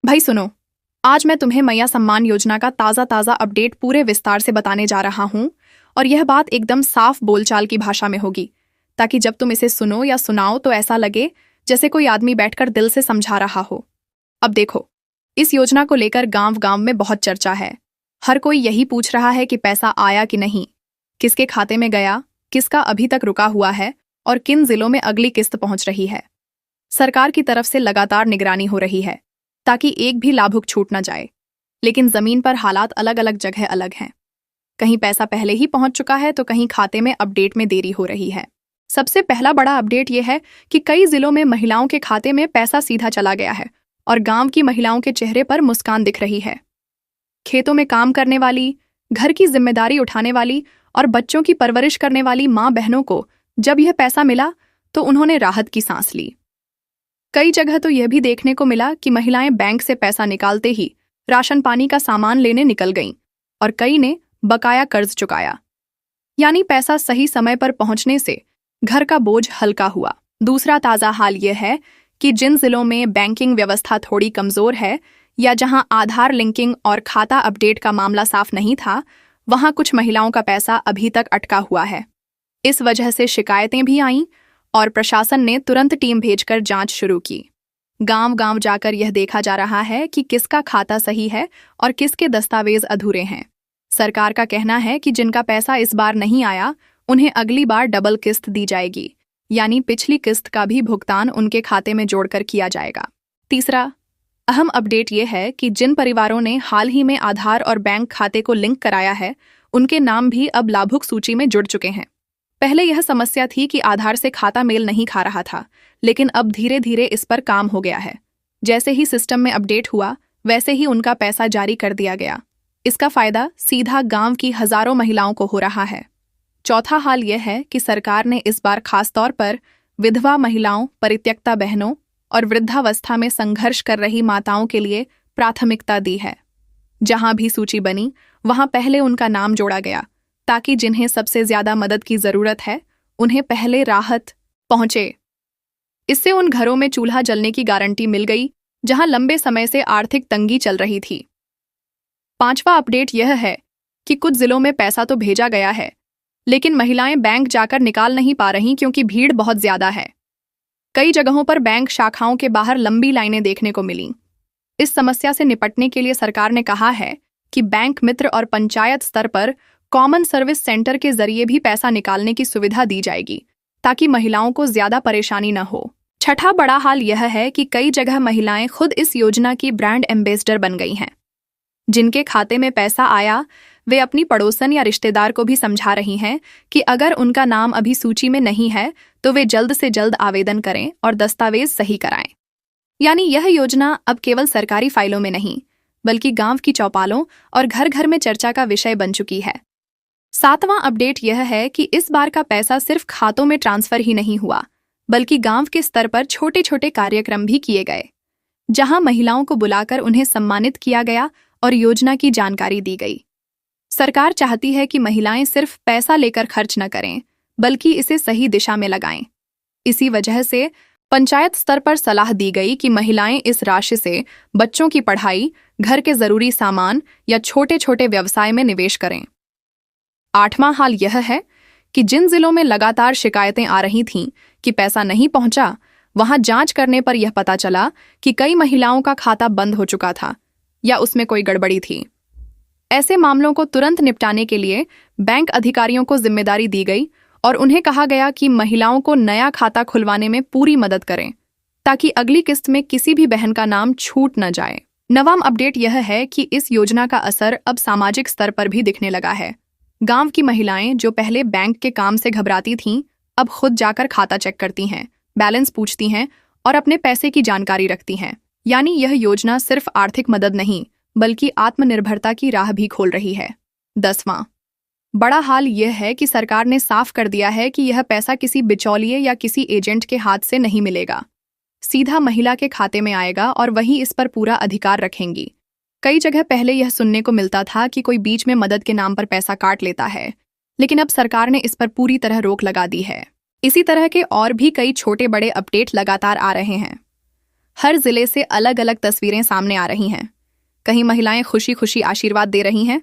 भाई सुनो, आज मैं तुम्हें मैया सम्मान योजना का ताज़ा ताज़ा अपडेट पूरे विस्तार से बताने जा रहा हूँ। और यह बात एकदम साफ बोलचाल की भाषा में होगी, ताकि जब तुम इसे सुनो या सुनाओ तो ऐसा लगे जैसे कोई आदमी बैठकर दिल से समझा रहा हो। अब देखो, इस योजना को लेकर गांव गांव में बहुत चर्चा है। हर कोई यही पूछ रहा है कि पैसा आया कि नहीं, किसके खाते में गया, किसका अभी तक रुका हुआ है और किन जिलों में अगली किस्त पहुंच रही है। सरकार की तरफ से लगातार निगरानी हो रही है ताकि एक भी लाभुक छूट न जाए। लेकिन जमीन पर हालात अलग अलग जगह अलग हैं। कहीं पैसा पहले ही पहुंच चुका है तो कहीं खाते में अपडेट में देरी हो रही है। सबसे पहला बड़ा अपडेट यह है कि कई जिलों में महिलाओं के खाते में पैसा सीधा चला गया है और गांव की महिलाओं के चेहरे पर मुस्कान दिख रही है। खेतों में काम करने वाली, घर की जिम्मेदारी उठाने वाली और बच्चों की परवरिश करने वाली माँ बहनों को जब यह पैसा मिला तो उन्होंने राहत की सांस ली। कई जगह तो यह भी देखने को मिला कि महिलाएं बैंक से पैसा निकालते ही राशन पानी का सामान लेने निकल गईं और कई ने बकाया कर्ज चुकाया। यानी पैसा सही समय पर पहुंचने से घर का बोझ हल्का हुआ। दूसरा ताज़ा हाल यह है कि जिन जिलों में बैंकिंग व्यवस्था थोड़ी कमजोर है या जहां आधार लिंकिंग और खाता अपडेट का मामला साफ नहीं था, वहां कुछ महिलाओं का पैसा अभी तक अटका हुआ है। इस वजह से शिकायतें भी आईं और प्रशासन ने तुरंत टीम भेजकर जांच शुरू की। गांव गांव जाकर यह देखा जा रहा है कि किसका खाता सही है और किसके दस्तावेज अधूरे हैं। सरकार का कहना है कि जिनका पैसा इस बार नहीं आया उन्हें अगली बार डबल किस्त दी जाएगी, यानी पिछली किस्त का भी भुगतान उनके खाते में जोड़कर किया जाएगा। तीसरा अहम अपडेट यह है कि जिन परिवारों ने हाल ही में आधार और बैंक खाते को लिंक कराया है, उनके नाम भी अब लाभुक सूची में जुड़ चुके हैं। पहले यह समस्या थी कि आधार से खाता मेल नहीं खा रहा था, लेकिन अब धीरे धीरे इस पर काम हो गया है। जैसे ही सिस्टम में अपडेट हुआ, वैसे ही उनका पैसा जारी कर दिया गया। इसका फायदा सीधा गांव की हजारों महिलाओं को हो रहा है। चौथा हाल यह है कि सरकार ने इस बार खासतौर पर विधवा महिलाओं, परित्यक्ता बहनों और वृद्धावस्था में संघर्ष कर रही माताओं के लिए प्राथमिकता दी है। जहां भी सूची बनी, वहां पहले उनका नाम जोड़ा गया, ताकि जिन्हें सबसे ज्यादा मदद की जरूरत है उन्हें पहले राहत पहुंचे। इससे उन घरों में चूल्हा जलने की गारंटी मिल गई जहां लंबे समय से आर्थिक तंगी चल रही थी। पांचवा अपडेट यह है कि कुछ जिलों में पैसा तो भेजा गया है, लेकिन महिलाएं बैंक जाकर निकाल नहीं पा रहीं क्योंकि भीड़ बहुत ज्यादा है। कई जगहों पर बैंक शाखाओं के बाहर लंबी लाइनें देखने को मिलीं। इस समस्या से निपटने के लिए सरकार ने कहा है कि बैंक मित्र और पंचायत स्तर पर कॉमन सर्विस सेंटर के जरिए भी पैसा निकालने की सुविधा दी जाएगी, ताकि महिलाओं को ज्यादा परेशानी न हो। छठा बड़ा हाल यह है कि कई जगह महिलाएं खुद इस योजना की ब्रांड एम्बेसडर बन गई हैं। जिनके खाते में पैसा आया, वे अपनी पड़ोसन या रिश्तेदार को भी समझा रही हैं कि अगर उनका नाम अभी सूची में नहीं है तो वे जल्द से जल्द आवेदन करें और दस्तावेज सही कराएं। यानी यह योजना अब केवल सरकारी फाइलों में नहीं, बल्कि गांव की चौपालों और घर घर में चर्चा का विषय बन चुकी है। सातवां अपडेट यह है कि इस बार का पैसा सिर्फ खातों में ट्रांसफर ही नहीं हुआ, बल्कि गांव के स्तर पर छोटे छोटे कार्यक्रम भी किए गए, जहां महिलाओं को बुलाकर उन्हें सम्मानित किया गया और योजना की जानकारी दी गई। सरकार चाहती है कि महिलाएं सिर्फ पैसा लेकर खर्च न करें, बल्कि इसे सही दिशा में लगाएं। इसी वजह से पंचायत स्तर पर सलाह दी गई कि महिलाएं इस राशि से बच्चों की पढ़ाई, घर के जरूरी सामान या छोटे छोटे व्यवसाय में निवेश करें। आठवां हाल यह है कि जिन जिलों में लगातार शिकायतें आ रही थीं कि पैसा नहीं पहुंचा, वहां जांच करने पर यह पता चला कि कई महिलाओं का खाता बंद हो चुका था या उसमें कोई गड़बड़ी थी। ऐसे मामलों को तुरंत निपटाने के लिए बैंक अधिकारियों को जिम्मेदारी दी गई और उन्हें कहा गया कि महिलाओं को नया खाता खुलवाने में पूरी मदद करें, ताकि अगली किस्त में किसी भी बहन का नाम छूट न जाए। नवां अपडेट यह है कि इस योजना का असर अब सामाजिक स्तर पर भी दिखने लगा है। गांव की महिलाएं जो पहले बैंक के काम से घबराती थीं, अब खुद जाकर खाता चेक करती हैं, बैलेंस पूछती हैं और अपने पैसे की जानकारी रखती हैं। यानी यह योजना सिर्फ आर्थिक मदद नहीं, बल्कि आत्मनिर्भरता की राह भी खोल रही है। 10वां बड़ा हाल यह है कि सरकार ने साफ कर दिया है कि यह पैसा किसी बिचौलिए या किसी एजेंट के हाथ से नहीं मिलेगा। सीधा महिला के खाते में आएगा और वही इस पर पूरा अधिकार रखेंगी। कई जगह पहले यह सुनने को मिलता था कि कोई बीच में मदद के नाम पर पैसा काट लेता है, लेकिन अब सरकार ने इस पर पूरी तरह रोक लगा दी है। इसी तरह के और भी कई छोटे बड़े अपडेट लगातार आ रहे हैं। हर जिले से अलग अलग तस्वीरें सामने आ रही हैं। कहीं महिलाएं खुशी खुशी आशीर्वाद दे रही हैं,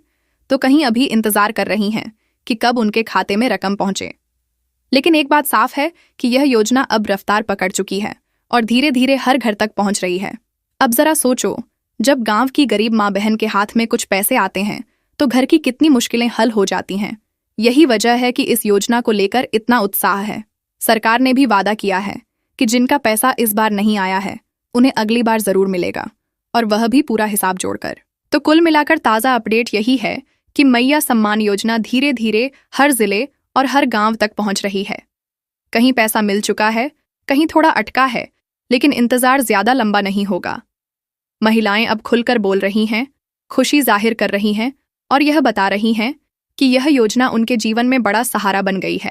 तो कहीं अभी इंतजार कर रही हैं कि कब उनके खाते में रकम पहुंचे। लेकिन एक बात साफ है कि यह योजना अब रफ्तार पकड़ चुकी है और धीरे धीरे हर घर तक पहुंच रही है। अब जरा सोचो, जब गांव की गरीब माँ बहन के हाथ में कुछ पैसे आते हैं तो घर की कितनी मुश्किलें हल हो जाती हैं। यही वजह है कि इस योजना को लेकर इतना उत्साह है। सरकार ने भी वादा किया है कि जिनका पैसा इस बार नहीं आया है उन्हें अगली बार जरूर मिलेगा, और वह भी पूरा हिसाब जोड़कर। तो कुल मिलाकर ताज़ा अपडेट यही है कि मैया सम्मान योजना धीरे धीरे हर जिले और हर गांव तक पहुंच रही है। कहीं पैसा मिल चुका है, कहीं थोड़ा अटका है, लेकिन इंतजार ज्यादा लंबा नहीं होगा। महिलाएं अब खुलकर बोल रही हैं, खुशी जाहिर कर रही हैं और यह बता रही हैं कि यह योजना उनके जीवन में बड़ा सहारा बन गई है।